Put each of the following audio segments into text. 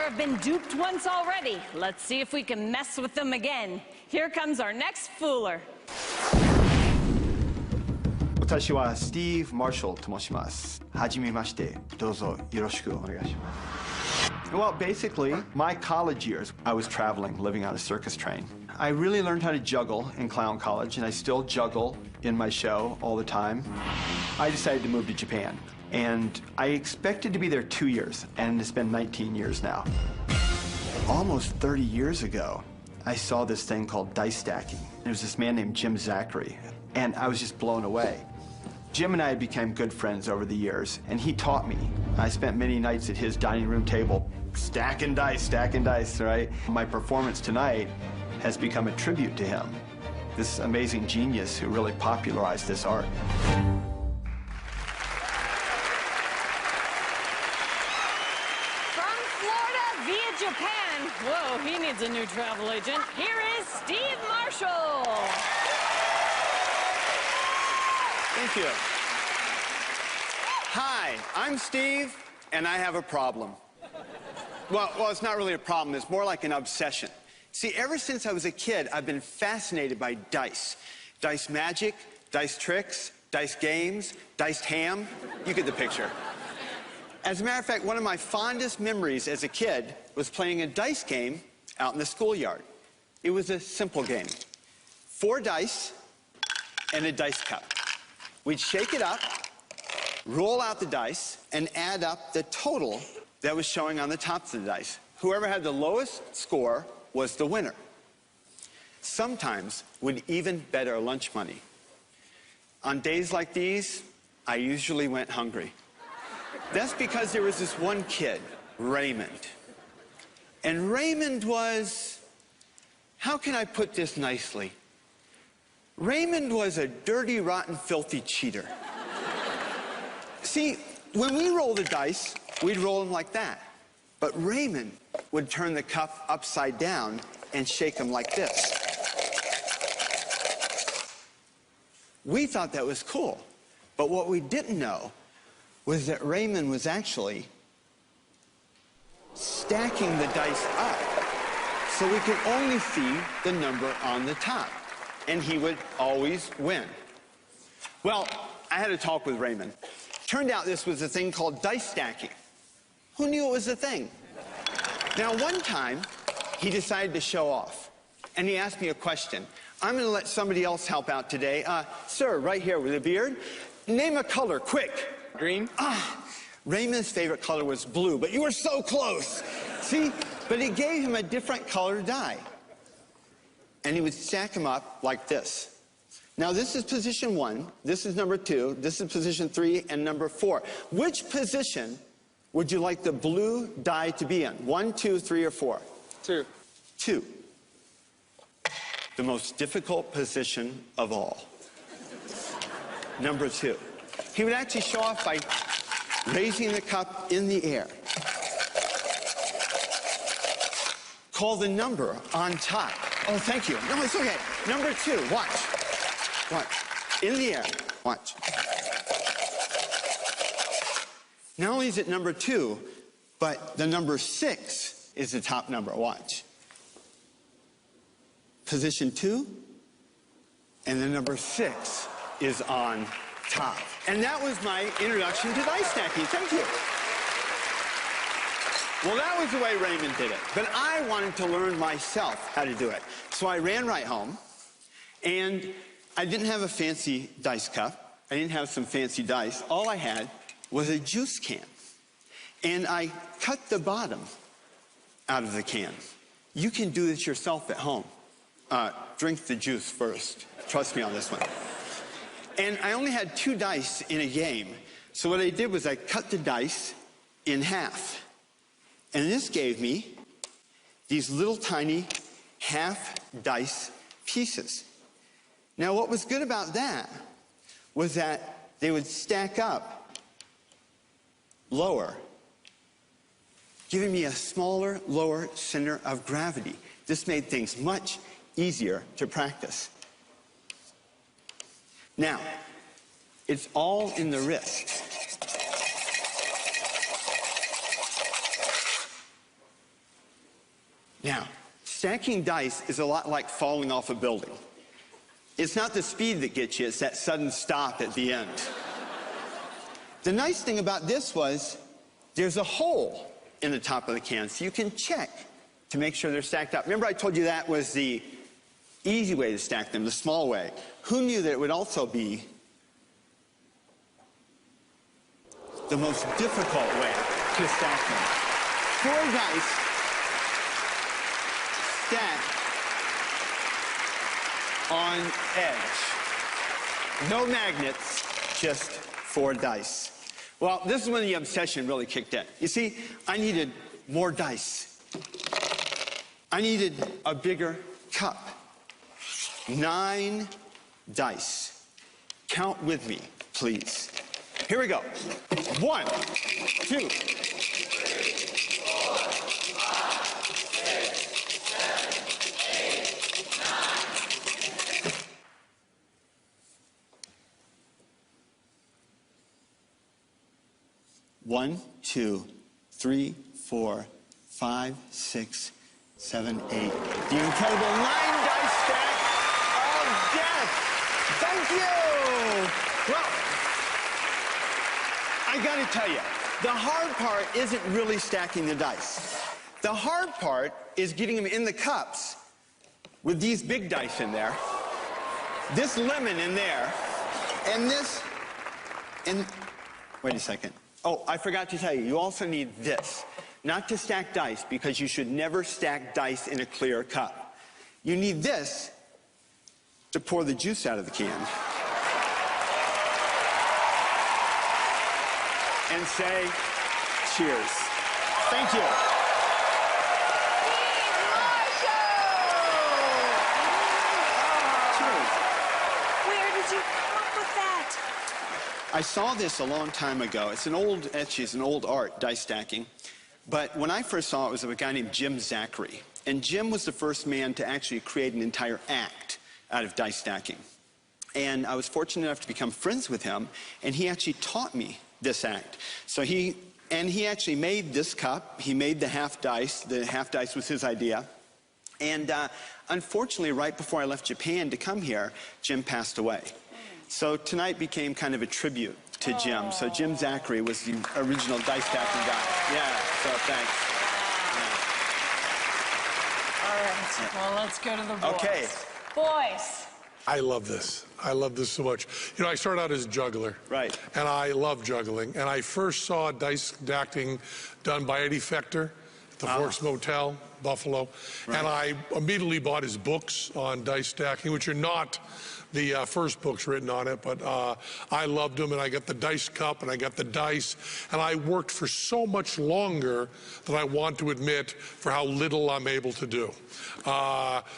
Have been duped once already. Let's see if we can mess with them again. Here comes our next fooler. 私はスティーブ・マーシャルと申します。はじめまして。どうぞよろしくお願いします。Well, basically, my college years, I was traveling, living on a circus train. I really learned how to juggle in clown college, and I still juggle in my show all the time. I decided to move to Japan, and I expected to be there 2 years, and it's been 19 years now. Almost 30 years ago, I saw this thing called dice stacking. There was this man named Jim Zachary, and I was just blown away. Jim and I became good friends over the years, and he taught me. I spent many nights at his dining room table, stacking dice, right? My performance tonight has become a tribute to him, this amazing genius who really popularized this art. From Florida via Japan. Whoa, he needs a new travel agent. Here is Steve Marshall. Thank you. Hi, I'm Steve, and I have a problem. Well, it's not really a problem. It's more like an obsession. See, ever since I was a kid, I've been fascinated by dice. Dice magic, dice tricks, dice games, diced ham. You get the picture. As a matter of fact, one of my fondest memories as a kid was playing a dice game out in the schoolyard. It was a simple game. 4 dice and a dice cup. We'd shake it up, roll out the dice, and add up the total that was showing on the tops of the dice. Whoever had the lowest score was the winner. Sometimes we'd even bet our lunch money. On days like these, I usually went hungry. That's because there was this one kid, Raymond. And Raymond was, how can I put this nicely? Raymond was a dirty, rotten, filthy cheater. See, when we roll the dice, we'd roll them like that. But Raymond would turn the cup upside down and shake them like this. We thought that was cool. But what we didn't know was that Raymond was actually stacking the dice up so we could only see the number on the top. And he would always win. Well, I had a talk with Raymond. Turned out this was a thing called dice stacking. Who knew it was a thing? Now, one time, he decided to show off. And he asked me a question. I'm going to let somebody else help out today. Sir, right here with a beard, name a color, quick. Green. Raymond's favorite color was blue, but you were so close. See? But he gave him a different color die. And he would stack them up like this. Now, this is position 1, this is number 2, this is position 3, and number 4. Which position would you like the blue die to be in? 1, 2, 3, or 4? 2. 2. The most difficult position of all. Number 2. He would actually show off by raising the cup in the air. Call the number on top. Oh, thank you. No, it's okay. Number 2, watch. Watch. In the air. Watch. Not only is it number 2, but the number 6 is the top number. Watch. Position 2, and the number 6 is on top. And that was my introduction to dice stacking. Thank you. Well, that was the way Raymond did it. But I wanted to learn myself how to do it. So I ran right home, and I didn't have a fancy dice cup. I didn't have some fancy dice. All I had was a juice can. And I cut the bottom out of the can. You can do this yourself at home. Drink the juice first. Trust me on this one. And I only had 2 dice in a game. So what I did was I cut the dice in half. And this gave me these little tiny half dice pieces. Now, what was good about that was that they would stack up lower, giving me a smaller, lower center of gravity. This made things much easier to practice. Now, it's all in the wrist. Now, stacking dice is a lot like falling off a building. It's not the speed that gets you, it's that sudden stop at the end. The nice thing about this was there's a hole in the top of the can, so you can check to make sure they're stacked up. Remember I told you that was the easy way to stack them, the small way. Who knew that it would also be the most difficult way to stack them? 4 dice stacked on edge. No magnets, just 4 dice. Well, this is when the obsession really kicked in. You see, I needed more dice. I needed a bigger cup. 9 dice. Count with me, please. Here we go. 1, 2, 1, 2, 3, 4, 5, 6, 7, 8. The incredible 9 dice stack of death. Thank you. Well, I gotta tell you, the hard part isn't really stacking the dice. The hard part is getting them in the cups with these big dice in there, this lemon in there, and this, and wait a second. Oh, I forgot to tell you, you also need this. Not to stack dice, because you should never stack dice in a clear cup. You need this to pour the juice out of the can. And say, cheers. Thank you. Cheers. Where did you come up with that? I saw this a long time ago. It's an old art, dice stacking. But when I first saw it, it was of a guy named Jim Zachary. And Jim was the first man to actually create an entire act out of dice stacking. And I was fortunate enough to become friends with him, and he actually taught me this act. So he actually made this cup. He made the half dice. The half dice was his idea. And unfortunately, right before I left Japan to come here, Jim passed away. So tonight became kind of a tribute to Jim. So Jim Zachary was the original dice stacking guy. Yeah, so thanks. All right, well, let's go to the boys. Okay. Boys. I love this. I love this so much. You know, I started out as a juggler. Right. And I love juggling. And I first saw dice stacking done by Eddie Fechter at the Forks Motel, Buffalo. Right. And I immediately bought his books on dice stacking, which are not the first books written on it, but I loved them, and I got the dice cup, and I got the dice, and I worked for so much longer than I want to admit for how little I'm able to do.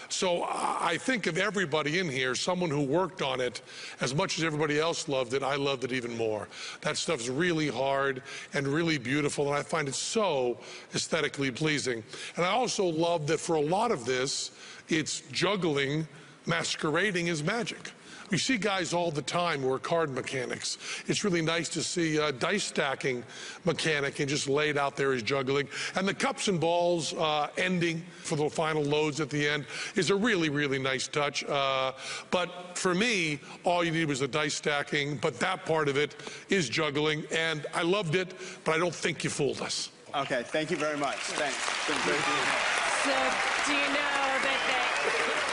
So I think of everybody in here, someone who worked on it as much as everybody else loved it, I loved it even more. That stuff's really hard and really beautiful, and I find it so aesthetically pleasing. And I also love that for a lot of this, it's juggling masquerading as magic. We see guys all the time who are card mechanics. It's really nice to see a dice stacking mechanic and just laid out there as juggling. And the cups and balls ending for the final loads at the end is a really, really nice touch. But for me, all you need was the dice stacking, but that part of it is juggling. And I loved it, but I don't think you fooled us. Okay, thank you very much. Thanks. It's been great being here. So, do you know that they...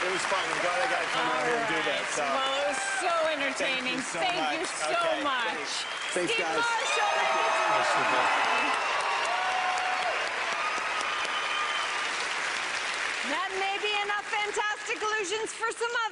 It was fun. I'm glad I got to come out here and do this. So. Well, it was so entertaining. Thank you so much. Thanks, Steve guys. Marshall. That may be enough fantastic illusions for some others.